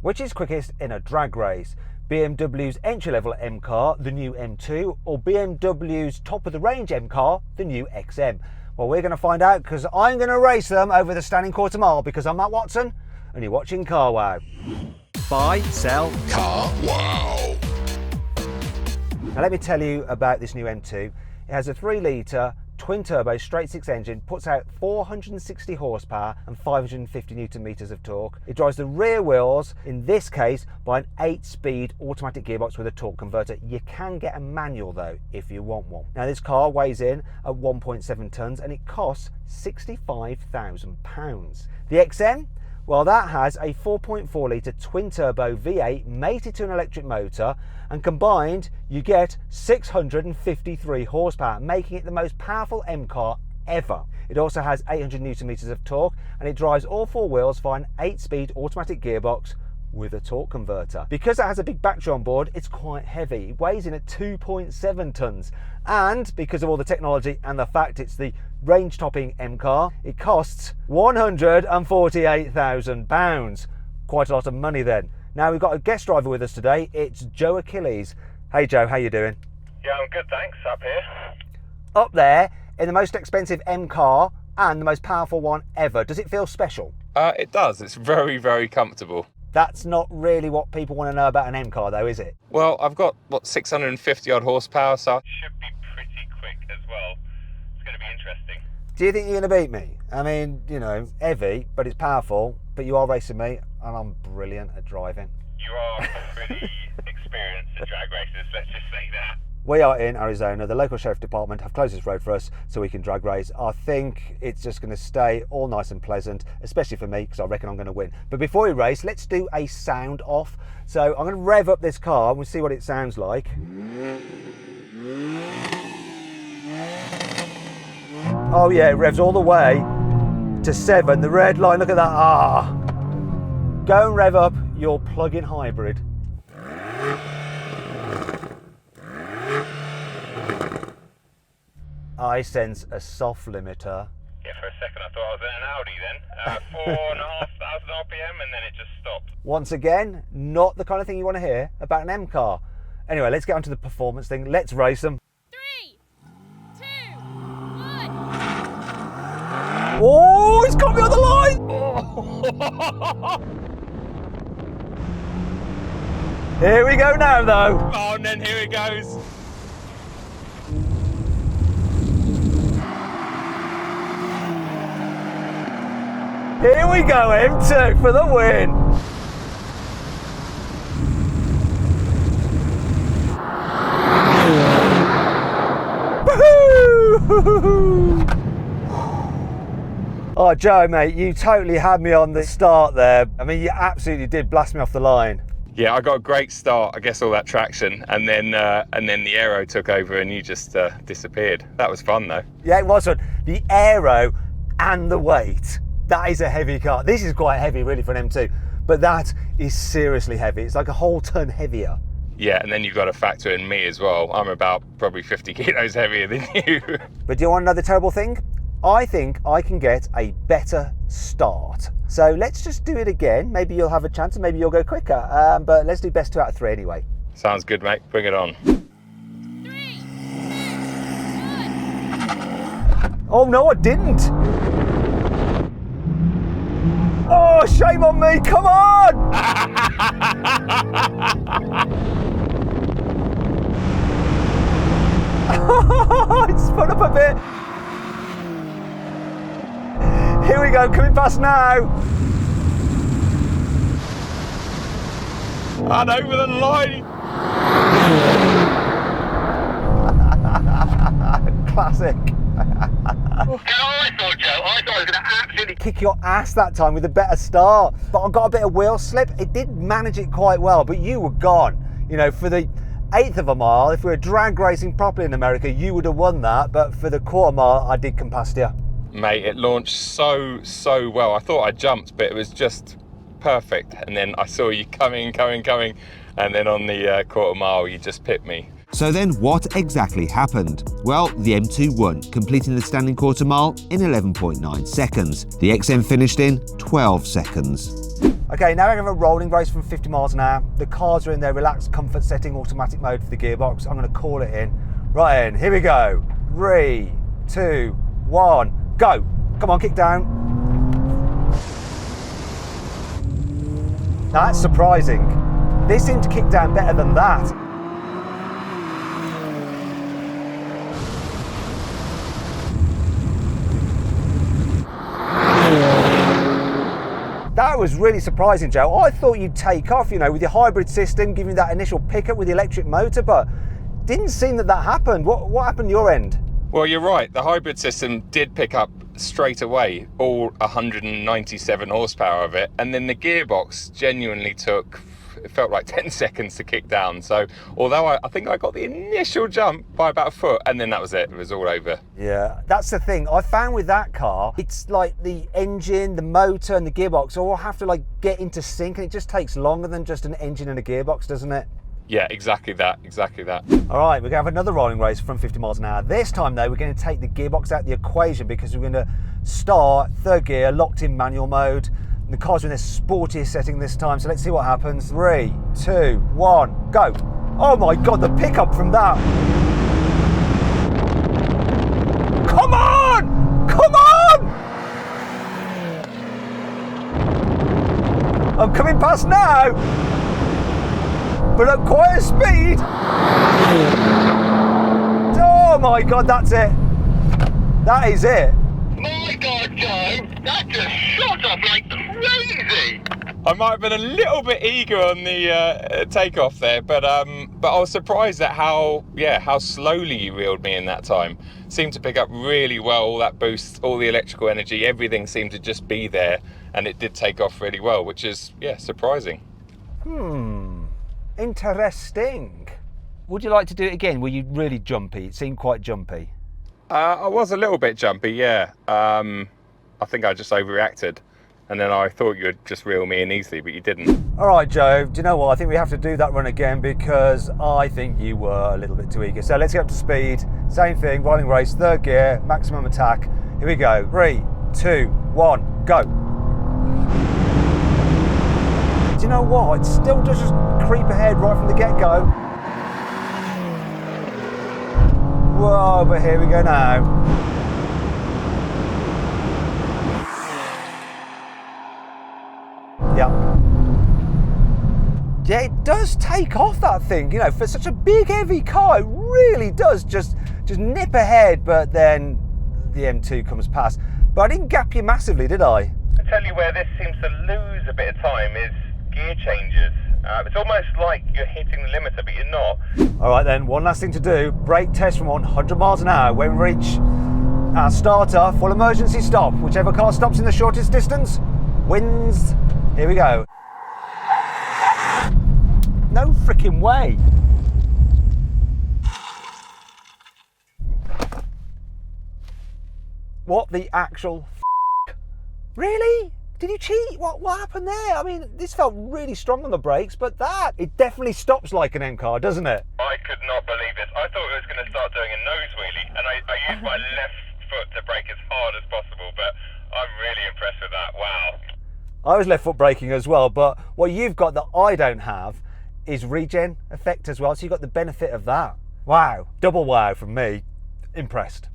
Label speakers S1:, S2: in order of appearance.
S1: Which is quickest in a drag race? BMW's entry-level M car, the new M2, or BMW's top-of-the-range M car, the new XM? Well, we're going to find out because I'm going to race them over the standing quarter mile because I'm Matt Watson and you're watching carwow. Buy, sell, carwow. Now let me tell you about this new M2. It has a 3-litre twin-turbo straight-six engine, puts out 460 horsepower and 550 newton meters of torque. It drives the rear wheels, in this case, by an 8-speed automatic gearbox with a torque converter. You can get a manual though, if you want one. Now this car weighs in at 1.7 tonnes and it costs £65,000. The XM? Well, that has a 4.4 litre twin-turbo V8 mated to an electric motor, and combined you get 653 horsepower, making it the most powerful M car ever. It also has 800 newton meters of torque, and it drives all four wheels via an 8-speed automatic gearbox with a torque converter. Because it has a big battery on board, it's quite heavy. It weighs in at 2.7 tonnes, and because of all the technology and the fact it's the range-topping M car, it costs £148,000. Quite a lot of money then. Now we've got a guest driver with us today. It's Joe Achilles. Hey Joe, how you doing?
S2: Yeah, I'm good, thanks. Up here.
S1: Up there in the most expensive M car and the most powerful one ever. Does it feel special?
S2: It does. It's very, very comfortable.
S1: That's not really what people want to know about an M car though, is it?
S2: Well, I've got, 650 odd horsepower, so should be pretty quick as well. It's going to be interesting.
S1: Do you think you're going to beat me? I mean, you know, heavy, but it's powerful, but you are racing me, and I'm brilliant at driving.
S2: You are pretty experienced at drag races, let's just say that.
S1: We are in Arizona. The local sheriff department have closed this road for us so we can drag race. I think it's just going to stay all nice and pleasant, especially for me, because I reckon I'm going to win. But before we race, let's do a sound off. So I'm going to rev up this car and we'll see what it sounds like. Oh yeah, it revs all the way to 7. The red line, look at that. Ah! Go and rev up your plug-in hybrid. I sense a soft limiter.
S2: Yeah, for a second I thought I was in an Audi then. 4,500 RPM and then it just stopped.
S1: Once again, not the kind of thing you want to hear about an M car. Anyway, let's get onto the performance thing. Let's race them.
S3: 3, 2, 1.
S1: Oh, it's got me on the line! Here we go now though.
S2: Oh, and then here it goes.
S1: Here we go, M2 for the win. Woohoo! Oh, Joe, mate, you totally had me on the start there. I mean, you absolutely did blast me off the line.
S2: Yeah, I got a great start, I guess all that traction, and then the aero took over and you just disappeared. That was fun though.
S1: Yeah, it was fun. The aero and the weight. That is a heavy car. This is quite heavy really for an M2, but that is seriously heavy. It's like a whole ton heavier.
S2: Yeah, and then you've got to factor in me as well. I'm about probably 50 kilos heavier than you.
S1: But do you want another terrible thing? I think I can get a better start. So let's just do it again. Maybe you'll have a chance and maybe you'll go quicker. But let's do best 2 out of 3 anyway.
S2: Sounds good, mate. Bring it on.
S3: 3, 2, 1.
S1: Oh no, I didn't. Oh, shame on me, come on! It spun up a bit. Here we go, coming past now.
S2: And over the line.
S1: Classic.
S2: I thought, Joe, I thought I was going to absolutely
S1: Kick your ass that time with a better start. But I got a bit of wheel slip. It did manage it quite well, but you were gone. You know, for the 1/8 of a mile, if we were drag racing properly in America, you would have won that. But for the quarter mile, I did come past you.
S2: Mate, it launched so well. I thought I jumped, but it was just perfect. And then I saw you coming. And then on the quarter mile, you just pipped me.
S4: So then what exactly happened? Well, the M2 won, completing the standing quarter mile in 11.9 seconds. The XM finished in 12 seconds.
S1: Okay, now we're going to have a rolling race from 50 miles an hour. The cars are in their relaxed comfort setting, automatic mode for the gearbox. I'm going to call it in. Right in, here we go. 3, 2, 1, go. Come on, kick down. That's surprising. This seemed to kick down better than that. That was really surprising, Joe. I thought you'd take off, you know, with your hybrid system, giving you that initial pickup with the electric motor, but didn't seem that happened. What happened your end?
S2: Well, you're right. The hybrid system did pick up straight away, all 197 horsepower of it. And then the gearbox genuinely took, it felt like 10 seconds to kick down. So although I think I got the initial jump by about a foot, and then that was it. It was all over.
S1: Yeah, that's the thing. I found with that car, it's like the engine, the motor and the gearbox all have to like get into sync, and it just takes longer than just an engine and a gearbox, doesn't it?
S2: Yeah, exactly that.
S1: All right, we're going to have another rolling race from 50 miles an hour. This time, though, we're going to take the gearbox out of the equation because we're going to start third gear, locked in manual mode. The cars are in their sportiest setting this time, so let's see what happens. 3, 2, 1, go. Oh my God, the pickup from that. Come on! Come on! I'm coming past now. But at quite a speed. Oh my God, that's it. That is it.
S5: My God, Joe, that just shot up like crazy.
S2: I might have been a little bit eager on the takeoff there, but I was surprised at how slowly you reeled me in that time. Seemed to pick up really well, all that boost, all the electrical energy, everything seemed to just be there, and it did take off really well, which is, surprising.
S1: Interesting. Would you like to do it again? Were you really jumpy? It seemed quite jumpy.
S2: I was a little bit jumpy, yeah. I think I just overreacted, and then I thought you would just reel me in easily, but you didn't.
S1: All right, Joe, do you know what? I think we have to do that run again because I think you were a little bit too eager. So let's get up to speed. Same thing, rolling race, third gear, maximum attack. Here we go. 3, 2, 1, go. Do you know what? It still does just creep ahead right from the get-go. Whoa, but here we go now. Yeah, it does take off, that thing, you know, for such a big heavy car. It really does just nip ahead, but then the M2 comes past. But I didn't gap you massively, did I?
S2: I tell you where this seems to lose a bit of time is gear changes. It's almost like you're hitting the limiter, but you're not.
S1: All right then, one last thing to do. Brake test from 100 miles an hour. When we reach our starter, full emergency stop. Whichever car stops in the shortest distance wins. Here we go. No freaking way. What the actual f***? Really? Did you cheat? What happened there? I mean, this felt really strong on the brakes, but it definitely stops like an M car, doesn't it?
S2: I could not believe this. I thought it was going to start doing a nose wheelie, and I used my left foot to brake as hard as possible, but I'm really impressed with that. Wow.
S1: I was left foot braking as well, but what you've got that I don't have is regen effect as well, so you got the benefit of that. Wow, double wow from me. Impressed.